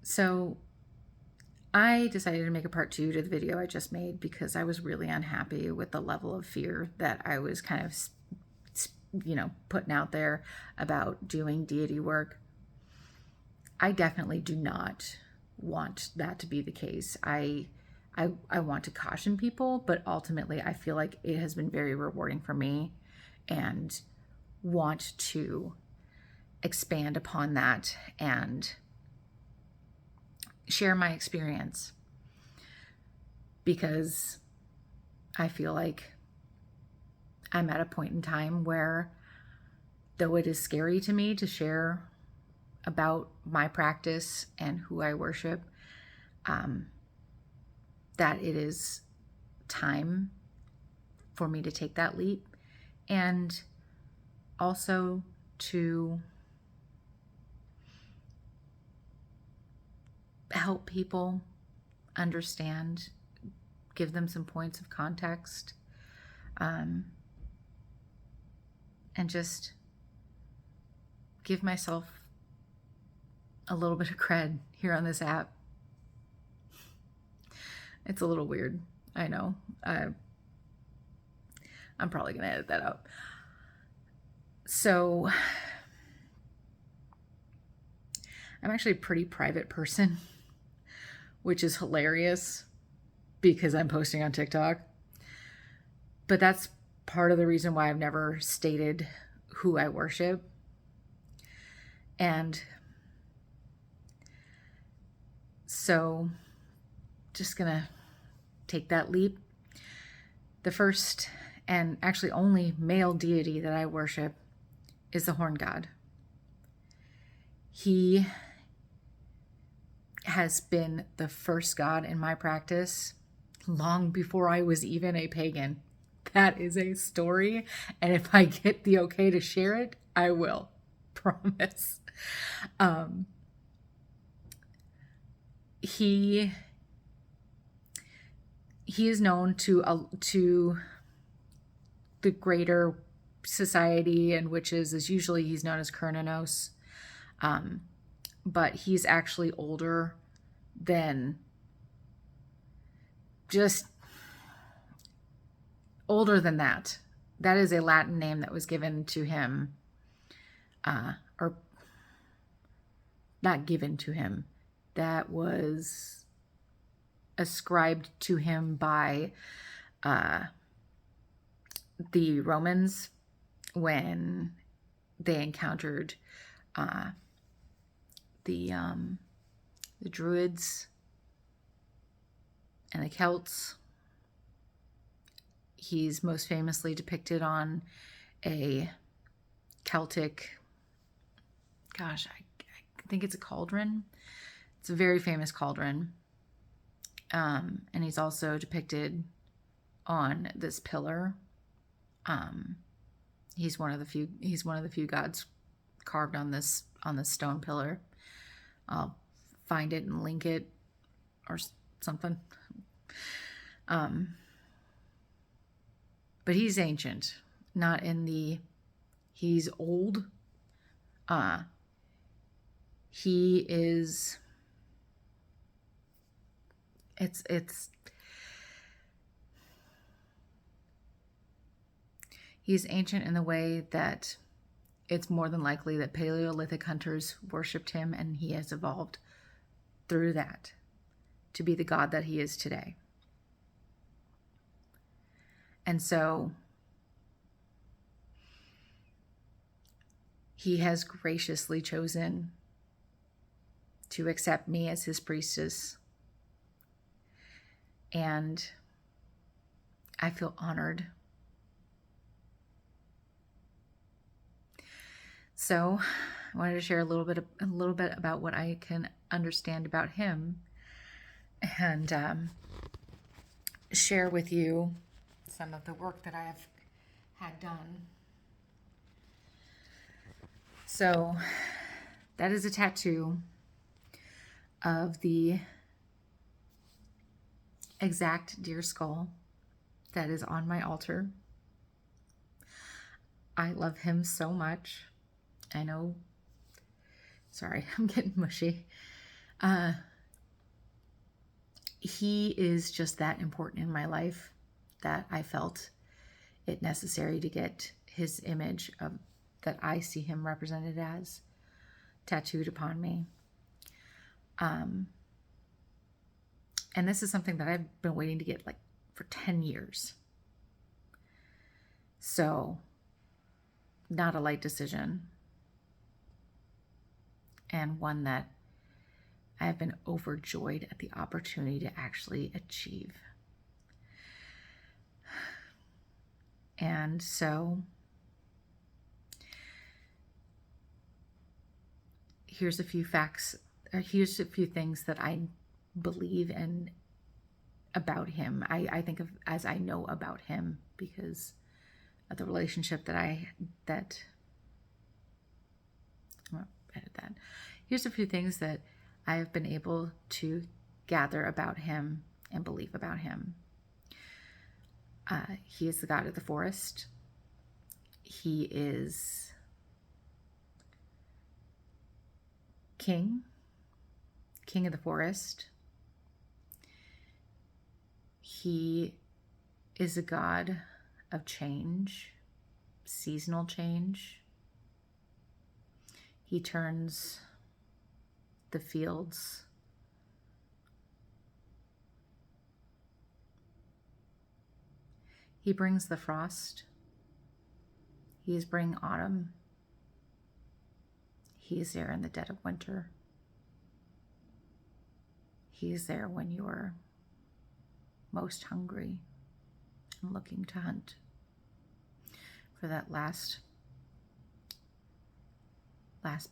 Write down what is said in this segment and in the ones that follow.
So I decided to make a part 2 to the video I just made because I was really unhappy with the level of fear that I was kind of, putting out there about doing deity work. I definitely do not want that to be the case. I want to caution people, but ultimately I feel like it has been very rewarding for me and want to expand upon that and share my experience, because I feel like I'm at a point in time where, though it is scary to me to share about my practice and who I worship, that it is time for me to take that leap, and also to help people understand, give them some points of context, and just give myself a little bit of cred here on this app. It's a little weird, I know. I'm probably going to edit that out. So I'm actually a pretty private person, which is hilarious because I'm posting on TikTok. But that's part of the reason why I've never stated who I worship. And so just gonna take that leap. The first and actually only male deity that I worship is the horn god. He has been the first god in my practice long before I was even a pagan. That is a story, and if I get the okay to share it, I will. Promise. He is known to the greater society and witches as usually he's known as Cernunnos, but he's actually older than that. That is a Latin name that was given to him, or not given to him, that was ascribed to him by the Romans when they encountered the Druids and the Celts. He's most famously depicted on a Celtic, I think it's a cauldron. It's a very famous cauldron. And he's also depicted on this pillar. He's one of the few gods carved on this stone pillar. I'll find it and link it or something. But he's ancient, not in the he's old. He is he's ancient in the way that it's more than likely that Paleolithic hunters worshipped him, and he has evolved through that to be the god that he is today. And so he has graciously chosen to accept me as his priestess. And I feel honored. So I wanted to share a little bit about what I can understand about him, and share with you some of the work that I have had done. So that is a tattoo of the exact deer skull that is on my altar. I love him so much. I know, sorry, I'm getting mushy. He is just that important in my life that I felt it necessary to get his image of that I see him represented as tattooed upon me. And this is something that I've been waiting to get like for 10 years. So, not a light decision, and one that I have been overjoyed at the opportunity to actually achieve. And so, here's a few facts, or here's a few things that I believe in about him. I think of as I know about him because of the relationship that I'm gonna edit that. Here's a few things that I have been able to gather about him and believe about him. He is the god of the forest. He is king of the forest. He is a god of change, seasonal change. He turns the fields He brings the frost. He is bringing autumn. He is there in the dead of winter. He is there when you are most hungry and looking to hunt for that last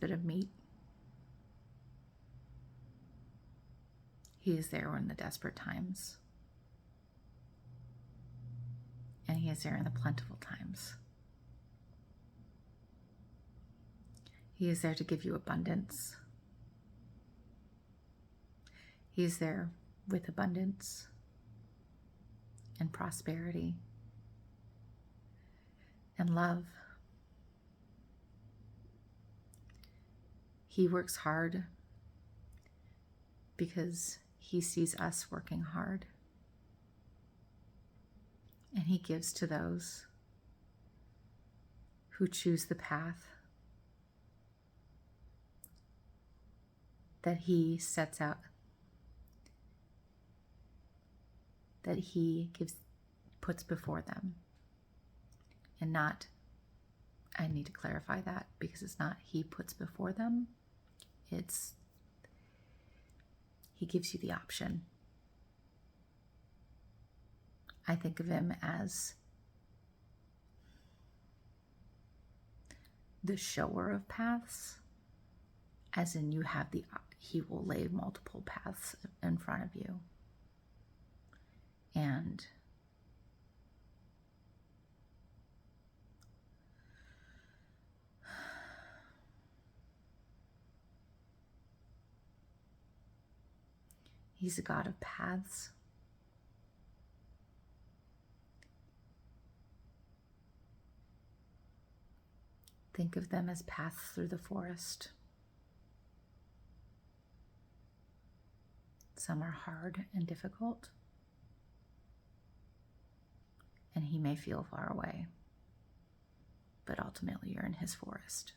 bit of meat. He is there in the desperate times. And he is there in the plentiful times. He is there to give you abundance. He is there with abundance and prosperity and love. He works hard because he sees us working hard. And he gives to those who choose the path that he sets out, that he puts before them. And not, I need to clarify that, because it's not he puts before them, it's he gives you the option. I think of him as the shower of paths, as in he will lay multiple paths in front of you. And he's a god of paths. Think of them as paths through the forest. Some are hard and difficult, and he may feel far away, but ultimately you're in his forest.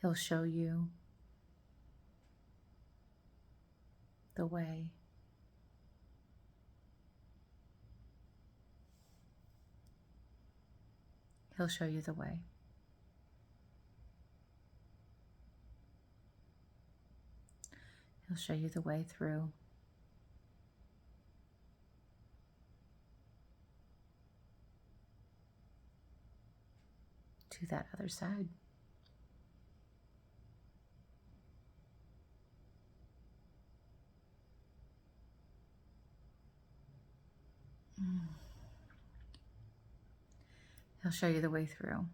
He'll show you the way. He'll show you the way. He'll show you the way through. To that other side. He'll show you the way through.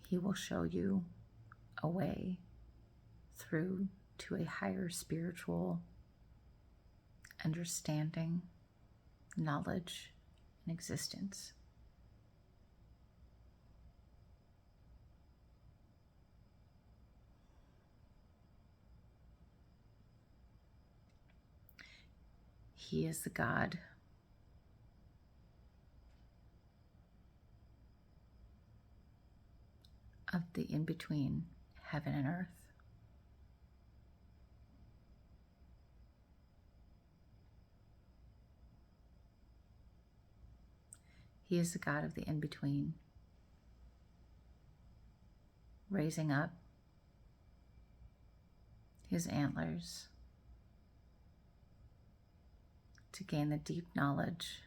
He will show you a way through to a higher spiritual understanding, knowledge, in existence. He is the God of the in-between heaven and earth. He is the God of the in-between, raising up his antlers to gain the deep knowledge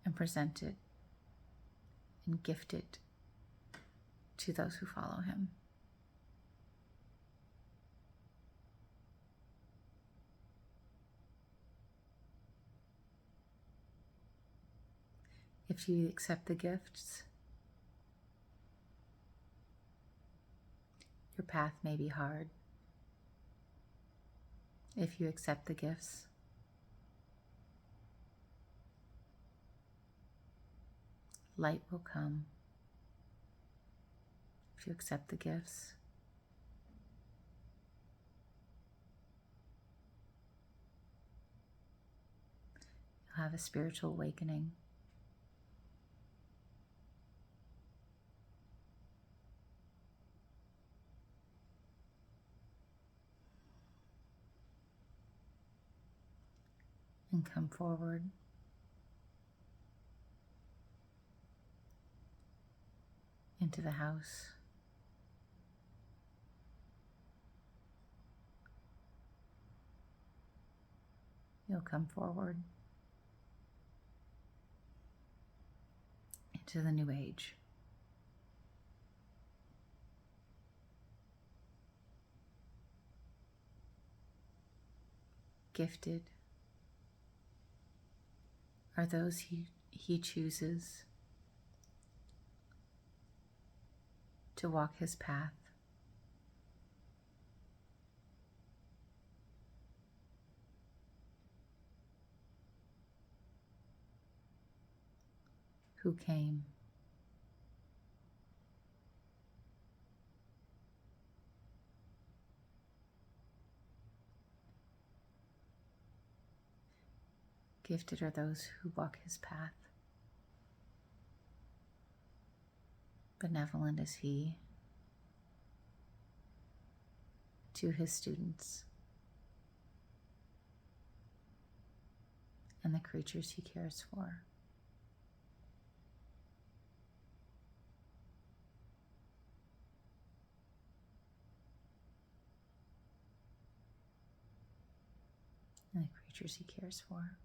and present it and gift it to those who follow him. If you accept the gifts, your path may be hard. If you accept the gifts, light will come. If you accept the gifts, you'll have a spiritual awakening. And come forward into the house. You'll come forward into the new age. Gifted are those he chooses to walk his path. Who came gifted are those who walk his path. Benevolent is he to his students and the creatures he cares for. And the creatures he cares for.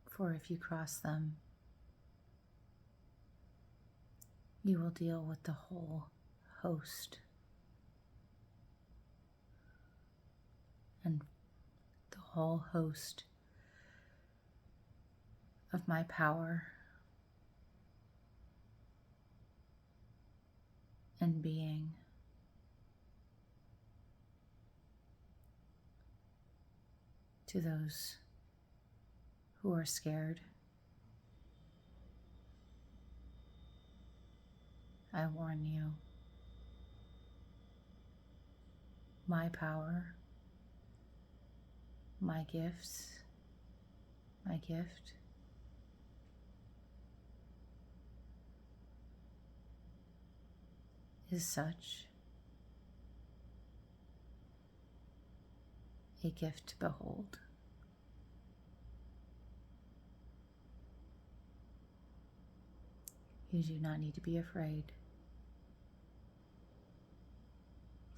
For if you cross them, you will deal with the whole host and the whole host of my power and being. To those who are scared, I warn you, my power, my gifts, my gift is such a gift to behold. You do not need to be afraid,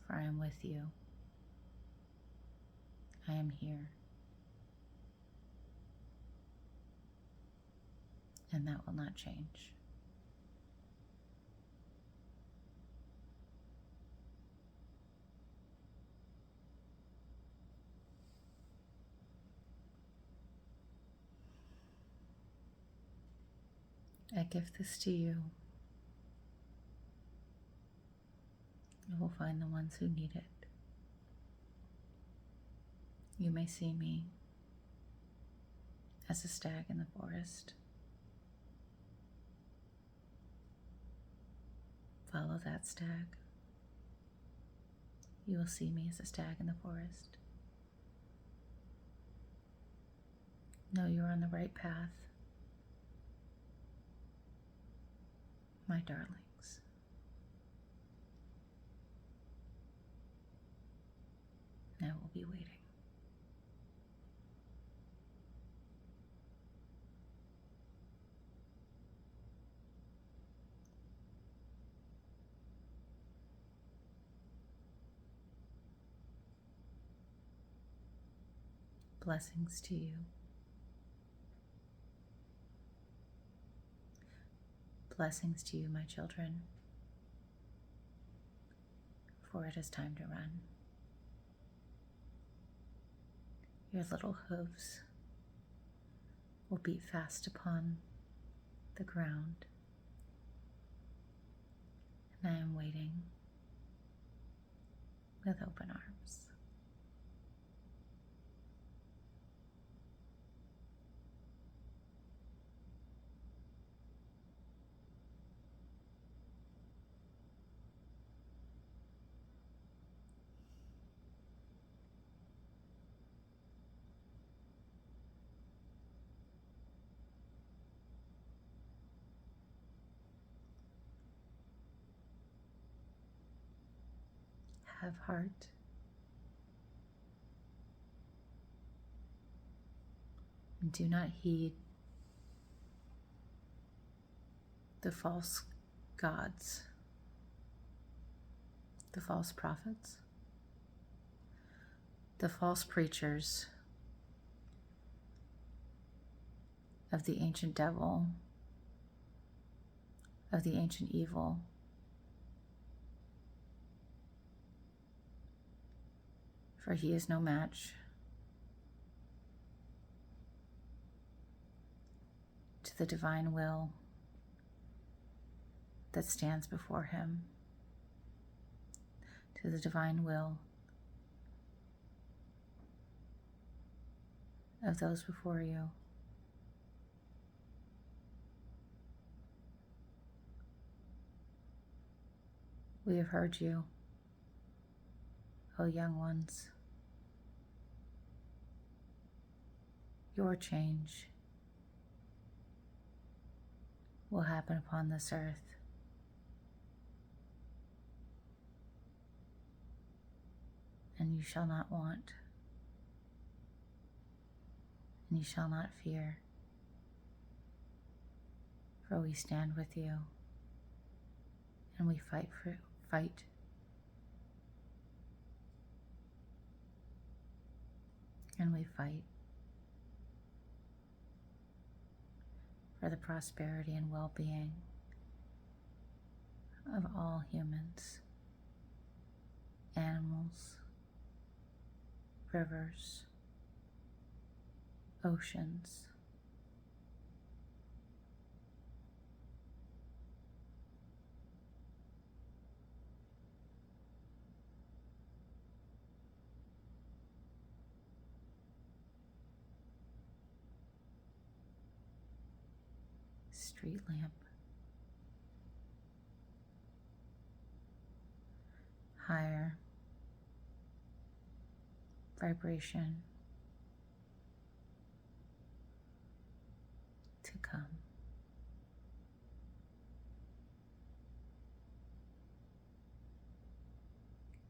for I am with you. I am here, and that will not change. I give this to you. You will find the ones who need it. You may see me as a stag in the forest. Follow that stag. You will see me as a stag in the forest. Know you are on the right path, my darlings. I will be waiting. Blessings to you. Blessings to you, my children, for it is time to run. Your little hooves will beat fast upon the ground, and I am waiting with open arms. Have heart. And do not heed the false gods, the false prophets, the false preachers of the ancient devil, of the ancient evil. For he is no match to the divine will that stands before him, to the divine will of those before you. We have heard you, O young ones. Your change will happen upon this earth. And you shall not want, and you shall not fear, for we stand with you, and we fight, and we fight for the prosperity and well-being of all humans, animals, rivers, oceans, street lamp, higher vibration to come.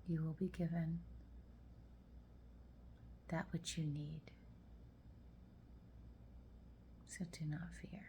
You will be given that which you need, so do not fear.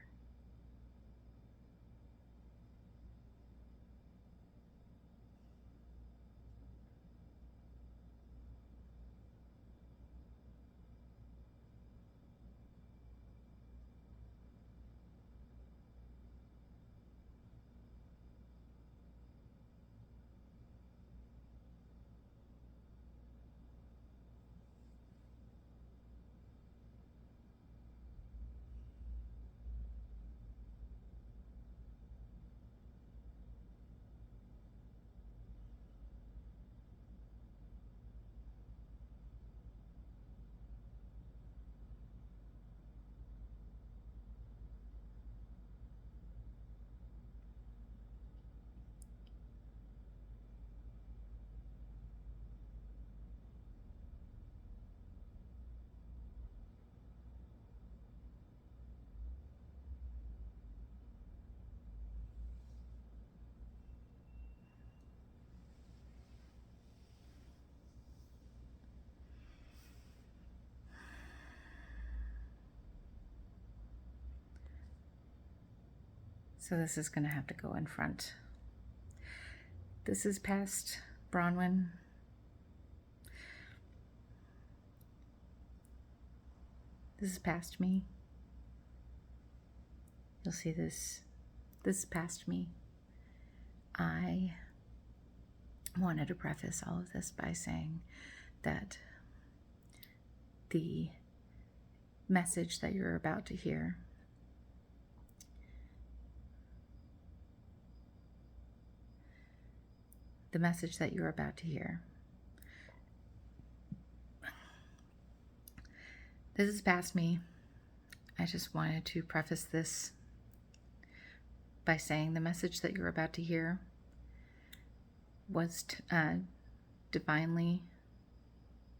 So this is going to have to go in front. This is past Bronwyn. This is past me. You'll see this. This is past me. I wanted to preface all of this by saying that the message that you're about to hear this is past me. I just wanted to preface this by saying the message that you're about to hear was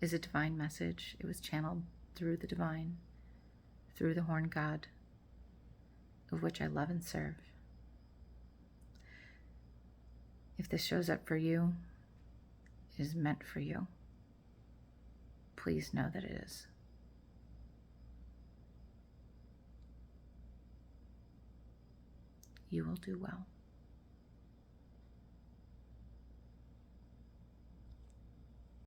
is a divine message. It was channeled through the divine, through the horn god, of which I love and serve. If this shows up for you, it is meant for you. Please know that it is. You will do well.